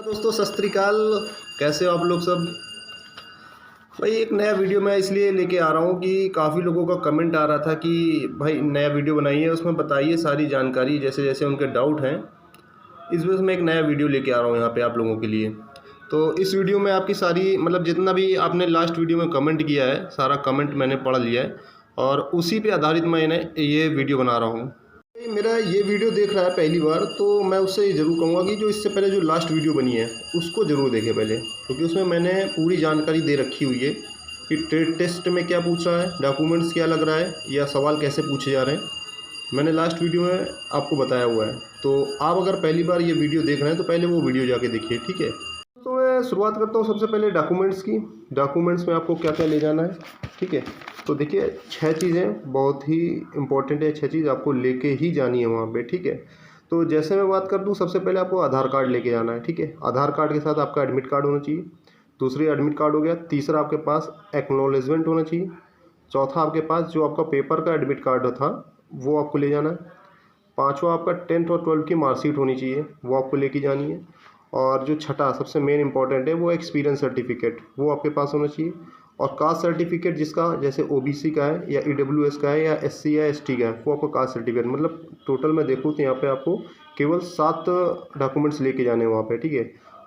दोस्तों सत श्री अकाल। कैसे हो आप लोग सब। भाई एक नया वीडियो मैं इसलिए लेके आ रहा हूँ कि काफ़ी लोगों का कमेंट आ रहा था कि भाई नया वीडियो बनाइए, उसमें बताइए सारी जानकारी जैसे जैसे उनके डाउट हैं। इस वजह से मैं एक नया वीडियो लेके आ रहा हूँ यहाँ पे आप लोगों के लिए। तो इस वीडियो में आपकी सारी मतलब जितना भी आपने लास्ट वीडियो में कमेंट किया है सारा कमेंट मैंने पढ़ लिया है और उसी पे आधारित मैंने ये वीडियो बना रहा हूँ। मेरा ये वीडियो देख रहा है पहली बार तो मैं उससे ये ज़रूर कहूँगा कि जो इससे पहले जो लास्ट वीडियो बनी है उसको ज़रूर देखे पहले, क्योंकि उसमें मैंने पूरी जानकारी दे रखी हुई है कि ट्रेड टेस्ट में क्या पूछ रहा है, डॉक्यूमेंट्स क्या लग रहा है या सवाल कैसे पूछे जा रहे हैं। मैंने लास्ट वीडियो में आपको बताया हुआ है। तो आप अगर पहली बार ये वीडियो देख रहे हैं तो पहले वो वीडियो जाके देखिए, ठीक है। तो मैं शुरुआत करता हूँ सबसे पहले डॉक्यूमेंट्स की। डॉक्यूमेंट्स में आपको क्या क्या ले जाना है, ठीक है। तो देखिए 6 चीज़ें बहुत ही इंपॉर्टेंट है, 6 चीज़ आपको लेके ही जानी है वहाँ पे, ठीक है। तो जैसे मैं बात कर दूँ, सबसे पहले आपको आधार कार्ड लेके जाना है, ठीक है। आधार कार्ड के साथ आपका एडमिट कार्ड होना चाहिए। दूसरी एडमिट कार्ड हो गया। तीसरा आपके पास एक्नॉलेजमेंट होना चाहिए। चौथा आपके पास जो आपका पेपर का एडमिट कार्ड था वो आपको ले जाना है। पाँचवा आपका 10th और 12th की मार्कशीट होनी चाहिए, वो आपको लेके जानी है। और जो छठा सबसे मेन इंपॉर्टेंट है वो एक्सपीरियंस सर्टिफिकेट, वो आपके पास होना चाहिए। और कास्ट सर्टिफिकेट जिसका जैसे ओबीसी का है या ईडब्ल्यूएस का है या एससी या एसटी का है वो आपको कास्ट सर्टिफिकेट, मतलब टोटल मैं देखूँ तो यहाँ पे आपको केवल 7 डॉक्यूमेंट्स लेके जाने हैं वहाँ पे, ठीक है।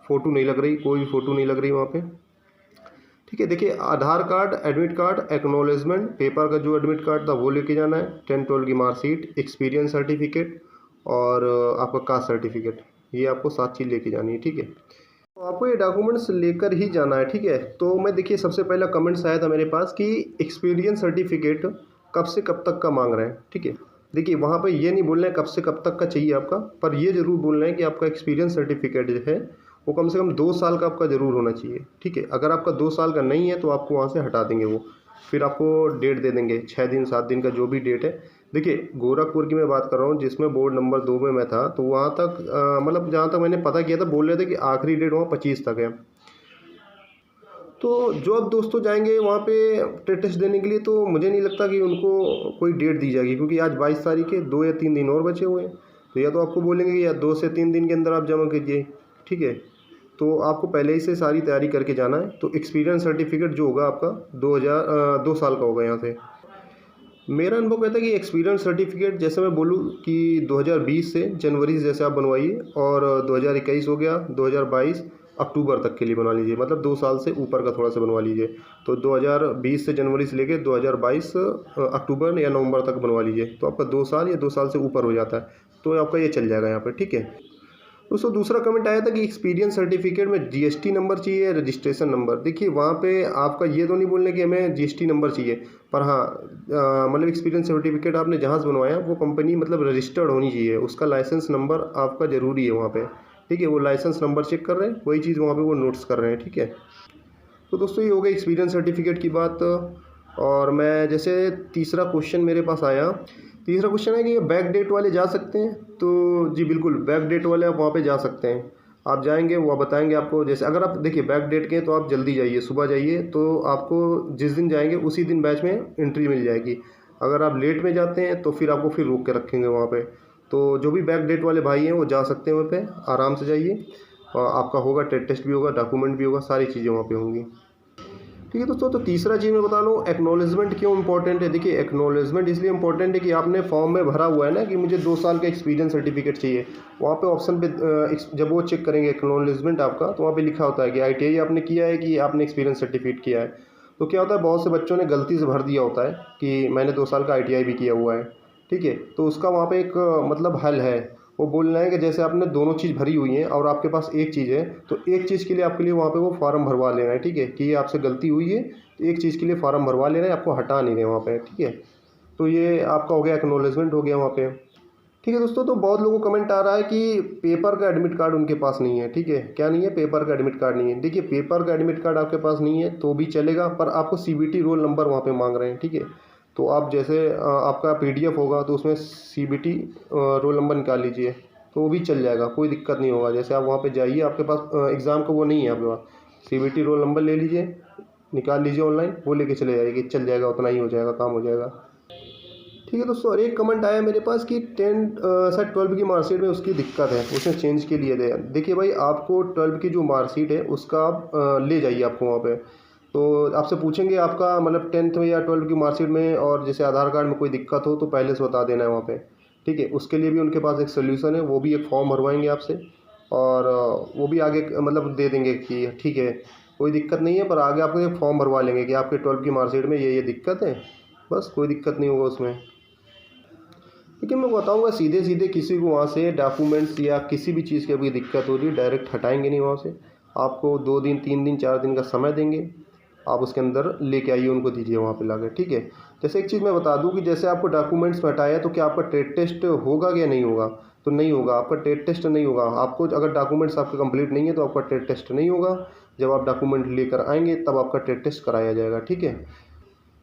फ़ोटो नहीं लग रही, कोई भी फ़ोटो नहीं लग रही वहाँ पे, ठीक है। देखिए Aadhaar card, admit card, acknowledgement, paper का जो एडमिट कार्ड था वो लेके जाना है, 10-12 की मार्कशीट, एक्सपीरियंस सर्टिफिकेट और आपका कास्ट सर्टिफिकेट, ये आपको 7 चीज़ लेके जानी है, ठीक है। तो आपको ये डॉक्यूमेंट्स लेकर ही जाना है, ठीक है। तो मैं देखिए सबसे पहला कमेंट्स आया था मेरे पास कि एक्सपीरियंस सर्टिफिकेट कब से कब तक का मांग रहे हैं, ठीक है। देखिए वहाँ पे ये नहीं बोल रहे हैं कब से कब तक का चाहिए आपका, पर ये ज़रूर बोल रहे हैं कि आपका एक्सपीरियंस सर्टिफिकेट जो है वो कम से कम 2 साल का आपका ज़रूर होना चाहिए, ठीक है। अगर आपका 2 साल का नहीं है तो आपको वहाँ से हटा देंगे वो, फिर आपको डेट दे देंगे 6 दिन 7 दिन का जो भी डेट है। देखिए गोरखपुर की मैं बात कर रहा हूँ जिसमें बोर्ड नंबर 2 में मैं था, तो वहाँ तक मतलब जहाँ तक मैंने पता किया था बोल रहे थे कि आखिरी डेट वहाँ 25 तक है। तो जो अब दोस्तों जाएंगे वहाँ पे ट्रेड टेस्ट देने के लिए तो मुझे नहीं लगता कि उनको कोई डेट दी जाएगी, क्योंकि आज 22 तारीख है, 2 या 3 दिन और बचे हुए हैं। तो या तो आपको बोलेंगे कि या 2 से 3 दिन के अंदर आप जमा कीजिए, ठीक है। तो आपको पहले ही से सारी तैयारी करके जाना है। तो एक्सपीरियंस सर्टिफिकेट जो होगा आपका 2 साल का होगा यहाँ से। मेरा अनुभव कहता है कि एक्सपीरियंस सर्टिफिकेट जैसे मैं बोलूँ कि 2020 से जनवरी से जैसे आप बनवाइए, और 2021 हो गया, 2022 अक्टूबर तक के लिए बना लीजिए, मतलब 2 साल से ऊपर का थोड़ा सा बनवा लीजिए। तो 2020 से जनवरी से लेके 2022 अक्टूबर या नवंबर तक बनवा लीजिए, तो आपका 2 साल या 2 साल से ऊपर हो जाता है, तो आपका ये चल जाएगा यहाँ पर, ठीक है। दोस्तों दूसरा कमेंट आया था कि एक्सपीरियंस सर्टिफिकेट में जीएसटी नंबर चाहिए या रजिस्ट्रेशन नंबर। देखिए वहाँ पे आपका ये तो नहीं बोलने कि हमें जीएसटी नंबर चाहिए, पर हाँ मतलब एक्सपीरियंस सर्टिफिकेट आपने जहाँ से बनवाया वो कंपनी मतलब रजिस्टर्ड होनी चाहिए, उसका लाइसेंस नंबर आपका ज़रूरी है वहाँ पे, ठीक है। वो लाइसेंस नंबर चेक कर रहे हैं, वही चीज़ वहाँ पर वो नोट्स कर रहे हैं, ठीक है। तो दोस्तों ये हो गई एक्सपीरियंस सर्टिफिकेट की बात। और मैं जैसे तीसरा क्वेश्चन मेरे पास आया, तीसरा क्वेश्चन है कि ये बैक डेट वाले जा सकते हैं। तो जी बिल्कुल बैक डेट वाले आप वहाँ पे जा सकते हैं। आप जाएंगे वो बताएंगे आपको, जैसे अगर आप देखिए बैक डेट के तो आप जल्दी जाइए, सुबह जाइए, तो आपको जिस दिन जाएंगे उसी दिन बैच में एंट्री मिल जाएगी। अगर आप लेट में जाते हैं तो फिर आपको फिर रोक के रखेंगे वहाँ पे। तो जो भी बैक डेट वाले भाई हैं वो जा सकते हैं वहाँ पे, आराम से जाइए। और आपका होगा ट्रेड टेस्ट भी होगा, डॉक्यूमेंट भी होगा, सारी चीज़ें वहाँ पे होंगी, ठीक है दोस्तों। तो तीसरा चीज़ मैं बता लूँ एक्नॉलेजमेंट क्यों इंपॉर्टेंट है। देखिए एक्नॉलेजमेंट इसलिए इंपॉर्टेंट है कि आपने फॉर्म में भरा हुआ है ना कि मुझे 2 साल का एक्सपीरियंस सर्टिफिकेट चाहिए, वहाँ पे ऑप्शन पे जब वो चेक करेंगे एक्नॉलेजमेंट आपका, तो वहाँ पे लिखा होता है कि आईटीआई आपने किया है कि आपने एक्सपीरियंस सर्टिफिकेट किया है। तो क्या होता है बहुत से बच्चों ने गलती से भर दिया होता है कि मैंने 2 साल का आईटीआई भी किया हुआ है, ठीक है। तो उसका वहाँ पर एक मतलब हल है, वो बोल रहे हैं कि जैसे आपने दोनों चीज़ भरी हुई हैं और आपके पास एक चीज़ है, तो एक चीज़ के लिए आपके लिए वहाँ पे वो फार्म भरवा लेना है, ठीक है, कि ये आपसे गलती हुई है, तो एक चीज़ के लिए फार्म भरवा लेना है, आपको हटा नहीं रहे वहाँ पे, ठीक है। तो ये आपका हो गया एक्नॉलेजमेंट हो गया वहाँ पे, ठीक है दोस्तों। तो बहुत लोगों को कमेंट आ रहा है कि पेपर का एडमिट कार्ड उनके पास नहीं है, ठीक है। क्या नहीं है? पेपर का एडमिट कार्ड नहीं है। देखिए पेपर का एडमिट कार्ड आपके पास नहीं है तो भी चलेगा, पर आपको सीबीटी रोल नंबर वहाँ पे मांग रहे हैं, ठीक है। तो आप जैसे आपका पीडीएफ होगा तो उसमें सीबीटी रोल नंबर निकाल लीजिए, तो वो भी चल जाएगा, कोई दिक्कत नहीं होगा। जैसे आप वहाँ पे जाइए, आपके पास एग्ज़ाम का वो नहीं है आपके पास, सीबीटी रोल नंबर ले लीजिए, निकाल लीजिए ऑनलाइन, वो लेके चले जाइए, चल जाएगा, उतना ही हो जाएगा, काम हो जाएगा। ठीक है दोस्तों, और एक कमेंट आया मेरे पास कि 12 की मार्कशीट में उसकी दिक्कत है, उसने चेंज के लिए दे। देखिए भाई, आपको 12 की जो मार्कशीट है उसका आप ले जाइए आपको वहाँ पे, तो आपसे पूछेंगे आपका मतलब 10th में या 12 की मार्कशीट में, और जैसे आधार कार्ड में कोई दिक्कत हो तो पहले से बता देना है वहाँ पे। ठीक है, उसके लिए भी उनके पास एक सोल्यूशन है, वो भी एक फॉर्म भरवाएंगे आपसे, और वो भी आगे मतलब दे देंगे कि ठीक है कोई दिक्कत नहीं है, पर आगे आपको एक फॉर्म भरवा लेंगे कि आपके 12 की मार्कशीट में ये दिक्कत है, बस कोई दिक्कत नहीं होगा उसमें। लेकिन मैं बताऊंगा सीधे सीधे किसी को वहाँ से डॉक्यूमेंट्स या किसी भी चीज़ की अभी दिक्कत हो रही है डायरेक्ट हटाएंगे नहीं वहाँ से। आपको 2 दिन 3 दिन 4 दिन का समय देंगे, आप उसके अंदर लेके आइए, उनको दीजिए वहाँ पे लाके। ठीक है, जैसे एक चीज़ मैं बता दूँ कि जैसे आपको डॉक्यूमेंट्स में हटाया तो क्या आपका ट्रेड टेस्ट होगा या नहीं होगा? तो नहीं होगा, आपका ट्रेड टेस्ट नहीं होगा। आपको अगर डॉक्यूमेंट्स आपके कंप्लीट नहीं है तो आपका ट्रेड टेस्ट नहीं होगा। जब आप डॉक्यूमेंट लेकर आएंगे तब आपका ट्रेड टेस्ट कराया जाएगा। ठीक है,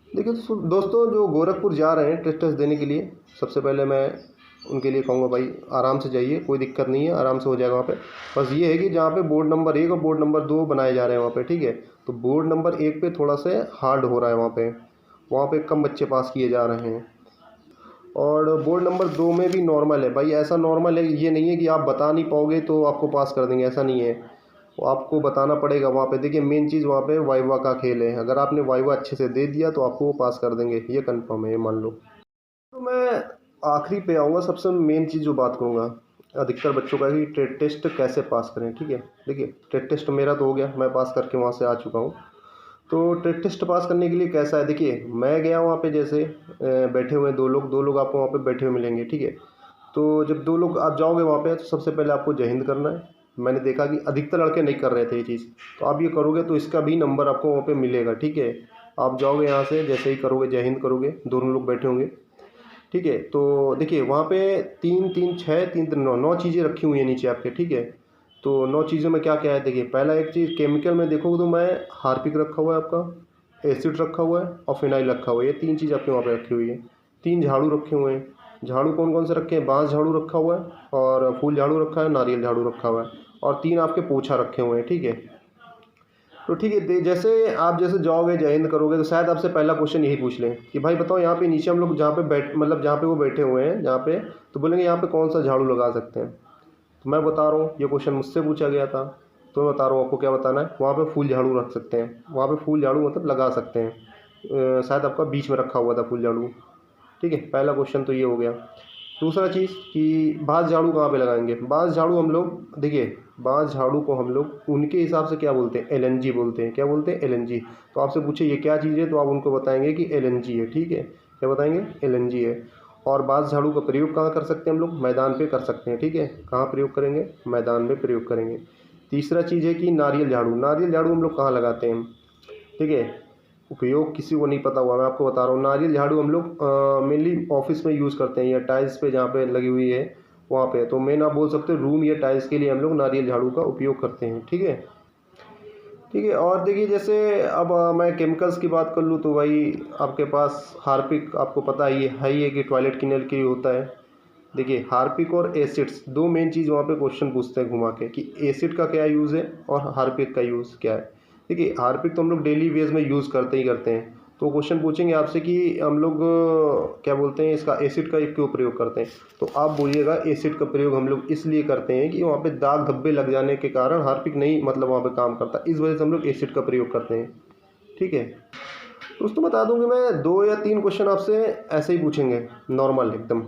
देखिए दोस्तों, जो गोरखपुर जा रहे हैं टेस्ट टेस्ट देने के लिए, सबसे पहले मैं उनके लिए कहूँगा भाई आराम से जाइए, कोई दिक्कत नहीं है, आराम से हो जाएगा वहाँ पे। बस ये है कि जहाँ पे बोर्ड नंबर 1 और बोर्ड नंबर 2 बनाए जा रहे हैं वहाँ पे, ठीक है, तो बोर्ड नंबर 1 पे थोड़ा सा हार्ड हो रहा है वहाँ पे कम बच्चे पास किए जा रहे हैं, और बोर्ड नंबर 2 में भी नॉर्मल है भाई। ऐसा नॉर्मल है, ये नहीं है कि आप बता नहीं पाओगे तो आपको पास कर देंगे, ऐसा नहीं है, वो आपको बताना पड़ेगा वहाँ पे। देखिए मेन चीज़ वहाँ पे वाइवा का खेल है, अगर आपने वाइवा अच्छे से दे दिया तो आपको वो पास कर देंगे, ये कंफर्म है, ये मान लो। तो मैं आखिरी पे आऊँगा, सबसे मेन चीज़ जो बात करूँगा अधिकतर बच्चों का कि ट्रेड टेस्ट कैसे पास करें। ठीक है, देखिए ट्रेड टेस्ट मेरा तो हो गया, मैं पास करके वहाँ से आ चुका हूँ। तो ट्रेड टेस्ट पास करने के लिए कैसा है, देखिए मैं गया वहाँ पे, जैसे बैठे हुए दो लोग आपको वहाँ पे बैठे हुए मिलेंगे। ठीक है, तो जब 2 लोग आप जाओगे वहाँ पे तो सबसे पहले आपको जय हिंद करना है। मैंने देखा कि अधिकतर लड़के नहीं कर रहे थे ये चीज़, तो आप ये करोगे तो इसका भी नंबर आपको वहाँ पे मिलेगा। ठीक है, आप जाओगे यहाँ से, जैसे ही करोगे जय हिंद करोगे, दोनों लोग बैठे होंगे। ठीक है, तो देखिए वहाँ पे 3 3 6 3 3 9 चीज़ें रखी हुई हैं नीचे आपके। ठीक है, तो 9 चीज़ों में क्या क्या है, देखिए पहला एक चीज़ केमिकल में देखोगे तो मैं हार्पिक रखा हुआ है आपका, एसिड रखा हुआ है और फिनाइल रखा हुआ है, ये 3 चीज़ आपके वहाँ पे रखी हुई है। 3 झाड़ू रखे हुए हैं। झाड़ू कौन कौन से रखे हैं, बांस झाड़ू रखा हुआ है, और फूल झाड़ू रखा है, नारियल झाड़ू रखा हुआ है, और 3 आपके पोछा रखे हुए हैं। ठीक है, तो ठीक है, जैसे आप जैसे जाओगे जय हिंद करोगे तो शायद आपसे पहला क्वेश्चन यही पूछ लें कि भाई बताओ यहाँ पे नीचे हम लोग जहाँ पे बैठ मतलब जहाँ पे वो बैठे हुए हैं जहाँ पे, तो बोलेंगे यहाँ पे कौन सा झाड़ू लगा सकते हैं। तो मैं बता रहा हूँ, ये क्वेश्चन मुझसे पूछा गया था, तो मैं बता रहा हूँ आपको क्या बताना है। वहाँ पे फूल झाड़ू रख सकते हैं, वहाँ पे फूल झाड़ू मतलब लगा सकते हैं। शायद आपका बीच में रखा हुआ था फूल झाड़ू। ठीक है, पहला क्वेश्चन तो ये हो गया। दूसरा चीज़ कि बांस झाड़ू कहाँ पे लगाएंगे। बांस झाड़ू हम लोग, देखिए बांस झाड़ू को हम लोग उनके हिसाब से क्या बोलते हैं, एलएनजी बोलते हैं। क्या बोलते हैं, एलएनजी। तो आपसे पूछे ये क्या चीज़ है तो आप उनको बताएंगे कि एलएनजी है। ठीक है, क्या बताएंगे, एलएनजी है। और बांस झाड़ू का प्रयोग कहाँ कर सकते हैं हम लोग, मैदान पे कर सकते हैं। ठीक है, कहाँ प्रयोग करेंगे, मैदान में प्रयोग करेंगे। तीसरा चीज़ है कि नारियल झाड़ू। नारियल झाड़ू हम लोग कहाँ लगाते हैं। ठीक है, उपयोग किसी को नहीं पता हुआ, मैं आपको बता रहा हूँ। नारियल झाड़ू हम लोग मेनली ऑफिस में यूज़ करते हैं, या टाइल्स पे जहाँ पे लगी हुई है वहाँ पे। तो मेन आप बोल सकते हो रूम या टाइल्स के लिए हम लोग नारियल झाड़ू का उपयोग करते हैं। ठीक है, ठीक है। और देखिए जैसे अब मैं केमिकल्स की बात कर लूँ तो भाई आपके पास हार्पिक, आपको पता ही है कि टॉयलेट क्लीनर के लिए होता है। देखिए हार्पिक और एसिड्स, 2 मेन चीज़ वहाँ पे क्वेश्चन पूछते हैं घुमा के कि एसिड का क्या यूज़ है और हार्पिक का यूज़ क्या है। देखिए हार्पिक तो हम लोग डेली बेस में यूज़ करते ही करते हैं, तो क्वेश्चन पूछेंगे आपसे कि हम लोग क्या बोलते हैं इसका, एसिड का क्यों प्रयोग करते हैं। तो आप बोलिएगा एसिड का प्रयोग हम लोग इसलिए करते हैं कि वहाँ पे दाग धब्बे लग जाने के कारण हार्पिक नहीं मतलब वहाँ पे काम करता, इस वजह से हम लोग एसिड का प्रयोग करते हैं। ठीक है, दोस्तों बता दूँ कि मैं 2 या 3 क्वेश्चन आपसे ऐसे ही पूछेंगे नॉर्मल एकदम।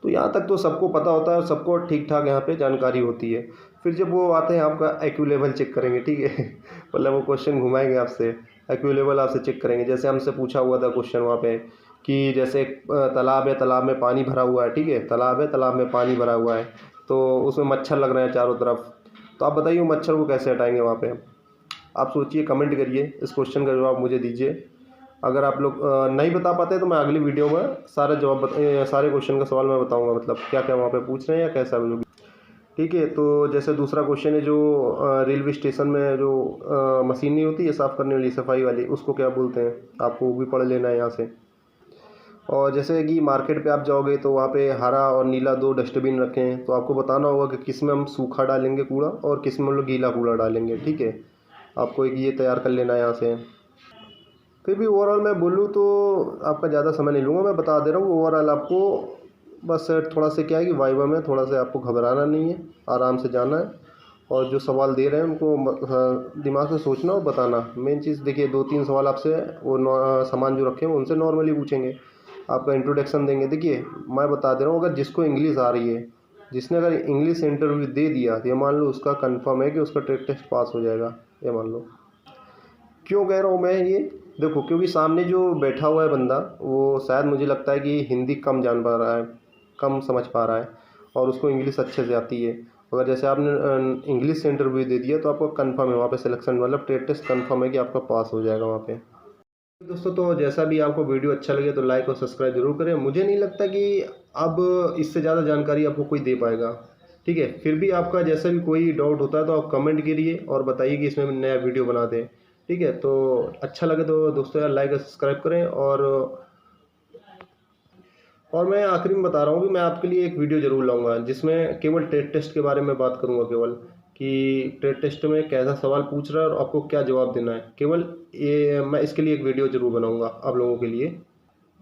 तो यहाँ तक तो सबको पता होता है और सबको ठीक ठाक यहाँ पे जानकारी होती है। फिर जब वो आते हैं आपका IQ लेवल चेक करेंगे। ठीक है मतलब वो क्वेश्चन घुमाएंगे आपसे, IQ लेवल आपसे चेक करेंगे। जैसे हमसे पूछा हुआ था क्वेश्चन वहाँ पे कि जैसे तालाब है, तालाब में पानी भरा हुआ है। ठीक है, तालाब है, तालाब में पानी भरा हुआ है, तो उसमें मच्छर लग रहे हैं चारों तरफ, तो आप बताइए वो मच्छर को कैसे हटाएंगे वहाँ पे। आप सोचिए, कमेंट करिए, इस क्वेश्चन का जवाब मुझे दीजिए। अगर आप लोग नहीं बता पाते तो मैं अगली वीडियो में सारे जवाब सारे क्वेश्चन का सवाल मैं बताऊंगा, मतलब क्या क्या वहाँ पे पूछ रहे हैं या कैसा लोग। ठीक है, तो जैसे दूसरा क्वेश्चन है जो रेलवे स्टेशन में जो मशीन नहीं होती है साफ़ करने वाली, सफाई वाली, उसको क्या बोलते हैं, आपको वो भी पढ़ लेना है यहाँ से। और जैसे कि मार्केट पे आप जाओगे तो वहाँ पे हरा और नीला 2 डस्टबिन रखे हैं, तो आपको बताना होगा कि किस में हम सूखा डालेंगे कूड़ा और किस में हम लोग गीला कूड़ा डालेंगे। ठीक है, आपको एक ये तैयार कर लेना है यहाँ से। फिर भी ओवरऑल मैं बोलूँ तो आपका ज़्यादा समय नहीं लूँगा, मैं बता दे रहा हूँ ओवरऑल आपको। बस थोड़ा सा क्या है कि वाइवा में थोड़ा सा आपको घबराना नहीं है, आराम से जाना है, और जो सवाल दे रहे हैं उनको दिमाग से सोचना और बताना। मेन चीज़ देखिए, 2-3 सवाल आपसे वो सामान जो रखे हैं उनसे नॉर्मली पूछेंगे, आपका इंट्रोडक्शन देंगे। देखिए मैं बता दे रहा हूँ, अगर जिसको इंग्लिश आ रही है, जिसने अगर इंग्लिश इंटरव्यू दे दिया, तो ये मान लो उसका कंफर्म है कि उसका ट्रेड टेस्ट पास हो जाएगा, ये मान लो। क्यों कह रहा हूँ मैं ये? देखो, क्योंकि सामने जो बैठा हुआ है बंदा, वो शायद मुझे लगता है कि हिंदी कम जान पा रहा है, कम समझ पा रहा है, और उसको इंग्लिश अच्छे से आती है। अगर जैसे आपने इंग्लिश से इंटरव्यू दे दिया तो आपको कंफर्म है वहाँ पे सिलेक्शन, मतलब ट्रेड टेस्ट कंफर्म है कि आपका पास हो जाएगा वहाँ पे। दोस्तों, तो जैसा भी आपको वीडियो अच्छा लगे तो लाइक और सब्सक्राइब जरूर करें। मुझे नहीं लगता कि अब इससे ज़्यादा जानकारी आपको कोई दे पाएगा, ठीक है। फिर भी आपका जैसा भी कोई डाउट होता है तो आप कमेंट करिए और बताइए कि इसमें नया वीडियो बना दें, ठीक है। तो अच्छा लगे तो दोस्तों यार लाइक और सब्सक्राइब करें। और मैं आखिरी में बता रहा हूँ कि मैं आपके लिए एक वीडियो ज़रूर लाऊंगा जिसमें केवल ट्रेड टेस्ट के बारे में बात करूँगा, केवल कि ट्रेड टेस्ट में कैसा सवाल पूछ रहा है और आपको क्या जवाब देना है, केवल ये मैं इसके लिए एक वीडियो ज़रूर बनाऊंगा आप लोगों के लिए।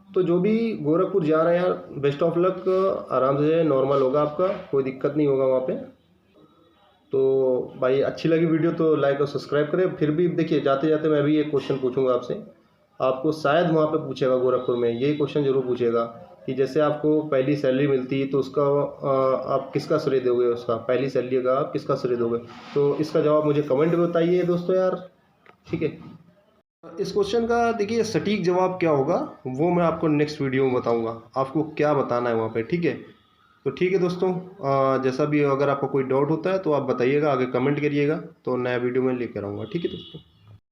तो जो भी गोरखपुर जा रहे हैं यार, बेस्ट ऑफ लक, आराम से नॉर्मल होगा आपका, कोई दिक्कत नहीं होगा वहाँ पे। तो भाई अच्छी लगी वीडियो तो लाइक और सब्सक्राइब करें। फिर भी देखिए, जाते जाते मैं भी एक क्वेश्चन पूछूंगा आपसे, आपको शायद वहाँ पे पूछेगा गोरखपुर में, यही क्वेश्चन जरूर पूछेगा कि जैसे आपको पहली सैलरी मिलती है तो उसका आप किसका श्रेय दोगे, उसका पहली सैलरी का आप किसका श्रेय दोगे। तो इसका जवाब मुझे कमेंट में बताइए दोस्तों यार, ठीक है। इस क्वेश्चन का देखिए सटीक जवाब क्या होगा वो मैं आपको नेक्स्ट वीडियो में बताऊंगा, आपको क्या बताना है वहाँ पे, ठीक है। तो ठीक है दोस्तों, जैसा भी अगर आपको कोई डाउट होता है तो आप बताइएगा, आगे कमेंट करिएगा, तो नया वीडियो में लेकर आऊँगा, ठीक है दोस्तों।